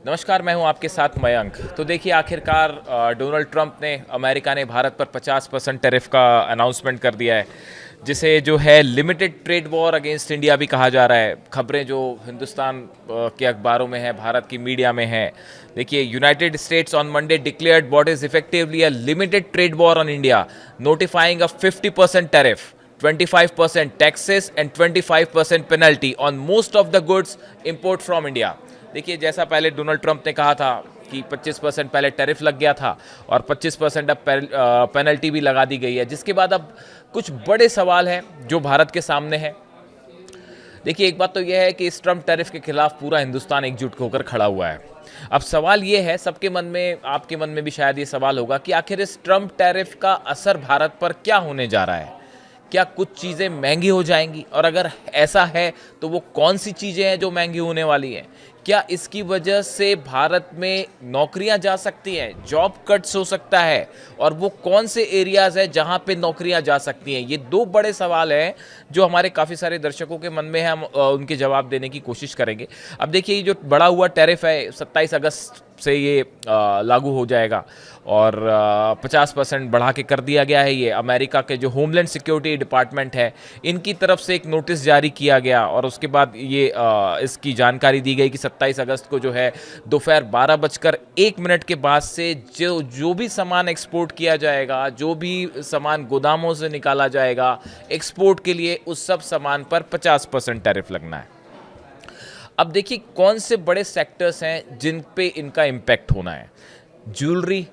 नमस्कार, मैं हूं आपके साथ मयंक। तो देखिए, आखिरकार डोनाल्ड ट्रंप ने अमेरिका ने भारत पर 50% टैरिफ का अनाउंसमेंट कर दिया है, जिसे जो है limited trade war against India भी कहा जा रहा है। खबरें जो हिंदुस्तान के अखबारों में है, भारत की मीडिया में है। देखिए, United states on Monday declared what is effectively a limited trade war on India, notifying a 50% tariff, 25% taxes and 25% penalty on most of the goods import from India. देखिए, जैसा पहले डोनाल्ड ट्रंप ने कहा था कि 25% पहले टैरिफ लग गया था और 25% अब पेनल्टी भी लगा दी गई है, जिसके बाद अब कुछ बड़े सवाल हैं जो भारत के सामने हैं। देखिए, एक बात तो यह है कि इस ट्रंप टैरिफ के खिलाफ पूरा हिंदुस्तान एकजुट होकर खड़ा हुआ है। अब सवाल ये है, सबके मन में, आपके मन में भी शायद ये सवाल होगा कि आखिर इस ट्रंप टैरिफ का असर भारत पर क्या होने जा रहा है। क्या कुछ चीज़ें महंगी हो जाएंगी, और अगर ऐसा है तो वो कौन सी चीज़ें हैं जो महंगी होने वाली हैं। क्या इसकी वजह से भारत में नौकरियां जा सकती हैं, जॉब कट्स हो सकता है, और वो कौन से एरियाज़ हैं जहां पे नौकरियां जा सकती हैं। ये दो बड़े सवाल हैं जो हमारे काफ़ी सारे दर्शकों के मन में है। हम उनके जवाब देने की कोशिश करेंगे। अब देखिए, ये जो बढ़ा हुआ टैरिफ है 27 अगस्त से ये लागू हो जाएगा, और 50% बढ़ा के कर दिया गया है। ये अमेरिका के जो होमलैंड सिक्योरिटी डिपार्टमेंट है, इनकी तरफ से एक नोटिस जारी किया गया, और उसके बाद ये इसकी जानकारी दी गई कि 27 अगस्त को जो है दोपहर 12:01 के बाद से जो भी सामान एक्सपोर्ट किया जाएगा, जो भी सामान गोदामों से निकाला जाएगा एक्सपोर्ट के लिए, उस सब सामान पर 50% टैरिफ लगना है। अब देखिए, कौन से बड़े सेक्टर्स हैं जिन पे इनका इम्पैक्ट होना है। Jewellery,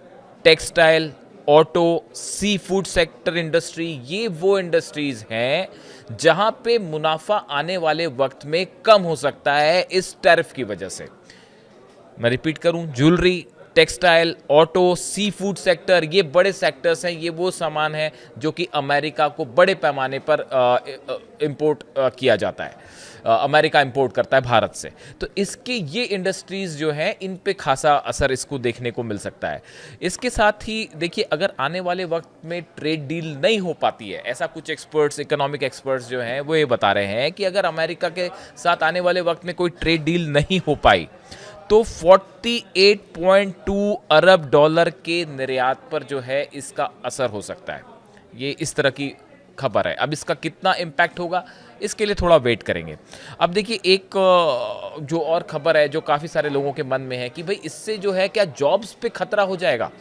textile, auto, sea food sector industry, ये वो इंडस्ट्रीज हैं जहां पे मुनाफा आने वाले वक्त में कम हो सकता है इस टैरिफ की वजह से। मैं रिपीट करूं, jewellery, textile, auto, sea food sector, ये बड़े सेक्टर्स हैं। ये वो सामान है जो कि अमेरिका को बड़े पैमाने पर इंपोर्ट किया जाता है। अमेरिका इंपोर्ट करता है भारत से। तो इसके ये इंडस्ट्रीज़ जो हैं, इन पे खासा असर इसको देखने को मिल सकता है। इसके साथ ही देखिए, अगर आने वाले वक्त में ट्रेड डील नहीं हो पाती है, ऐसा कुछ एक्सपर्ट्स, इकोनॉमिक एक्सपर्ट्स जो हैं वो ये बता रहे हैं कि अगर अमेरिका के साथ आने वाले वक्त में कोई ट्रेड डील नहीं हो पाई तो 48.2 अरब डॉलर के निर्यात पर जो है इसका असर हो सकता है। ये इस तरह की खबर है। अब इसका कितना इम्पैक्ट होगा, इसके लिए थोड़ा वेट करेंगे। अब देखिए, एक जो और खबर है जो काफ़ी सारे लोगों के मन में है कि भाई इससे जो है क्या जॉब्स पे खतरा हो जाएगा।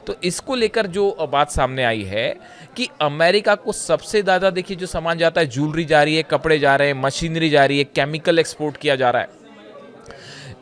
तो इसको लेकर जो बात सामने आई है कि अमेरिका को सबसे ज़्यादा, देखिए, जो सामान जाता है, ज्वेलरी जा रही है, कपड़े जा रहे हैं, मशीनरी जा रही है, केमिकल एक्सपोर्ट किया जा रहा है।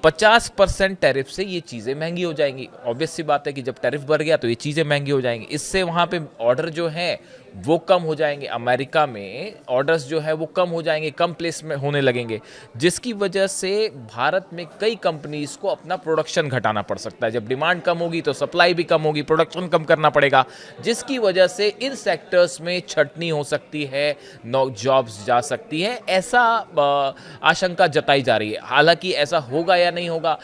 50% टैरिफ से ये चीज़ें महंगी हो जाएंगी। ऑब्वियस सी बात है कि जब टैरिफ बढ़ गया तो ये चीज़ें महंगी हो जाएंगी। इससे वहाँ पे ऑर्डर जो है वो कम हो जाएंगे। अमेरिका में ऑर्डर्स जो है वो कम हो जाएंगे, कम प्लेस में होने लगेंगे, जिसकी वजह से भारत में कई कंपनीज को अपना प्रोडक्शन घटाना पड़ सकता है। जब डिमांड कम होगी तो सप्लाई भी कम होगी, प्रोडक्शन कम करना पड़ेगा, जिसकी वजह से इन सेक्टर्स में छटनी हो सकती है, जॉब्स जा सकती है, ऐसा आशंका जताई जा रही है। हालांकि ऐसा होगा या नहीं होगा,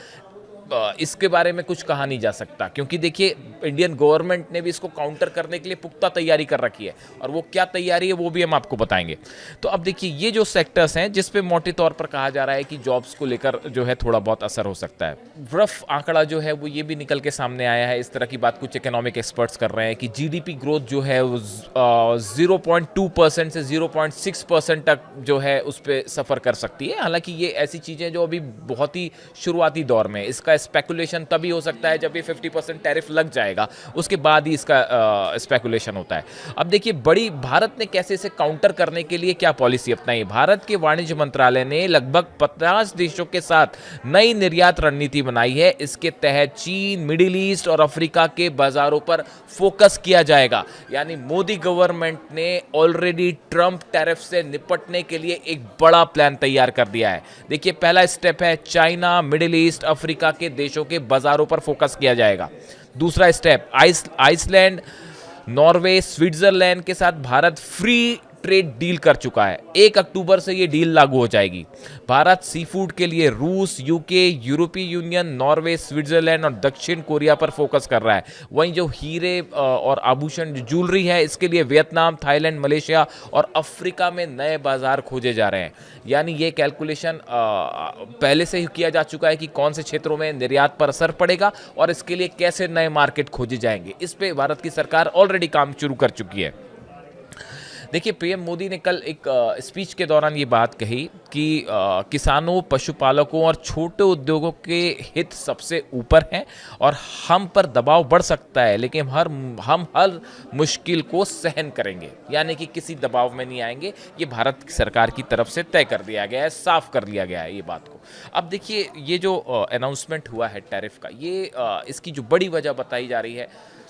इसके बारे में कुछ कहा नहीं जा सकता, क्योंकि देखिए, इंडियन गवर्नमेंट ने भी इसको काउंटर करने के लिए पुख्ता तैयारी कर रखी है, और वो क्या तैयारी है वो भी हम आपको बताएंगे। तो अब देखिए, ये जो सेक्टर्स हैं जिस पे मोटे तौर पर कहा जा रहा है कि जॉब्स को लेकर जो है थोड़ा बहुत असर हो सकता है। रफ आंकड़ा जो है वो ये भी निकल के सामने आया है, इस तरह की बात कुछ इकोनॉमिक एक्सपर्ट्स कर रहे हैं कि जीडीपी ग्रोथ जो है 0.2% से 0.6% तक जो है उस पर सफ़र कर सकती है। हालांकि ये ऐसी चीज़ें जो अभी बहुत ही शुरुआती दौर में, इसका स्पेकुलेशन तभी हो सकता है जब ये 50% टैरिफ लग जाएगा, उसके बाद ही इसका स्पेकुलेशन होता है। अब देखिए, भारत ने कैसे इसे काउंटर करने के लिए क्या पॉलिसी अपनाई। भारत के वाणिज्य मंत्रालय ने लगभग 50 देशों के साथ नई निर्यात रणनीति बनाई है। इसके तहत चीन, मिडिल ईस्ट और अफ्रीका के बाजारों पर फोकस किया जाएगा। यानी मोदी गवर्नमेंट ने ऑलरेडी ट्रंप टैरिफ से निपटने के लिए एक बड़ा प्लान तैयार कर दिया है। देखिए, पहला स्टेप है चाइना, मिडिल ईस्ट, अफ्रीका के देशों के बाजारों पर फोकस किया जाएगा। दूसरा स्टेप, आइसलैंड, नॉर्वे, स्विट्जरलैंड के साथ भारत फ्री ट्रेड डील कर चुका है। 1 अक्टूबर से ये डील लागू हो जाएगी। भारत सी फूड के लिए रूस, यूके, यूरोपीय यूनियन, नॉर्वे, स्विट्जरलैंड और दक्षिण कोरिया पर फोकस कर रहा है। वहीं जो हीरे और आभूषण, जो ज्वेलरी है, इसके लिए वियतनाम, थाईलैंड, मलेशिया और अफ्रीका में नए बाजार खोजे जा रहे हैं। यानी ये कैलकुलेशन पहले से ही किया जा चुका है कि कौन से क्षेत्रों में निर्यात पर असर पड़ेगा और इसके लिए कैसे नए मार्केट खोजे जाएंगे। इस पे भारत की सरकार ऑलरेडी काम शुरू कर चुकी है। देखिए, पीएम मोदी ने कल एक स्पीच के दौरान ये बात कही कि किसानों, पशुपालकों और छोटे उद्योगों के हित सबसे ऊपर हैं और हम पर दबाव बढ़ सकता है, लेकिन हम हर मुश्किल को सहन करेंगे। यानी कि किसी दबाव में नहीं आएंगे। ये भारत सरकार की तरफ से तय कर दिया गया है, साफ कर लिया गया है ये बात को। अब देखिए, ये जो अनाउंसमेंट हुआ है टैरिफ का, ये इसकी जो बड़ी वजह बताई जा रही है,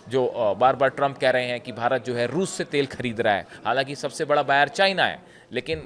जो बार बार ट्रंप कह रहे हैं कि भारत जो है रूस से तेल खरीद रहा है। हालांकि सबसे बड़ा बायर चाइना है, लेकिन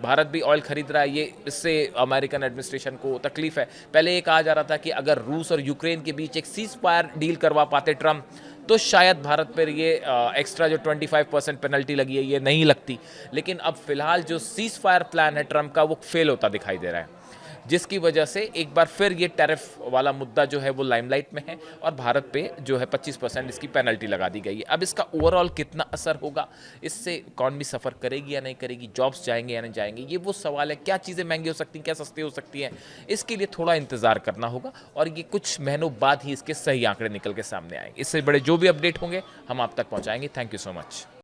भारत भी ऑयल खरीद रहा है। ये इससे अमेरिकन एडमिनिस्ट्रेशन को तकलीफ है। पहले ये कहा जा रहा था कि अगर रूस और यूक्रेन के बीच एक सीज फायर डील करवा पाते ट्रंप, तो शायद भारत पर ये एक्स्ट्रा जो 25% पेनल्टी लगी है ये नहीं लगती। लेकिन अब फिलहाल जो सीज फायर प्लान है ट्रंप का, वो फेल होता दिखाई दे रहा है, जिसकी वजह से एक बार फिर ये टैरिफ वाला मुद्दा जो है वो लाइमलाइट में है और भारत पे जो है 25% इसकी पेनल्टी लगा दी गई है। अब इसका ओवरऑल कितना असर होगा, इससे इकॉनमी सफ़र करेगी या नहीं करेगी, जॉब्स जाएंगे या नहीं जाएंगे, ये वो सवाल है। क्या चीज़ें महंगी हो सकती हैं, क्या सस्ती हो सकती हैं, इसके लिए थोड़ा इंतज़ार करना होगा और ये कुछ महीनों बाद ही इसके सही आंकड़े निकल के सामने आएंगे। इससे बड़े जो भी अपडेट होंगे हम आप तक पहुँचाएंगे। Thank you so much.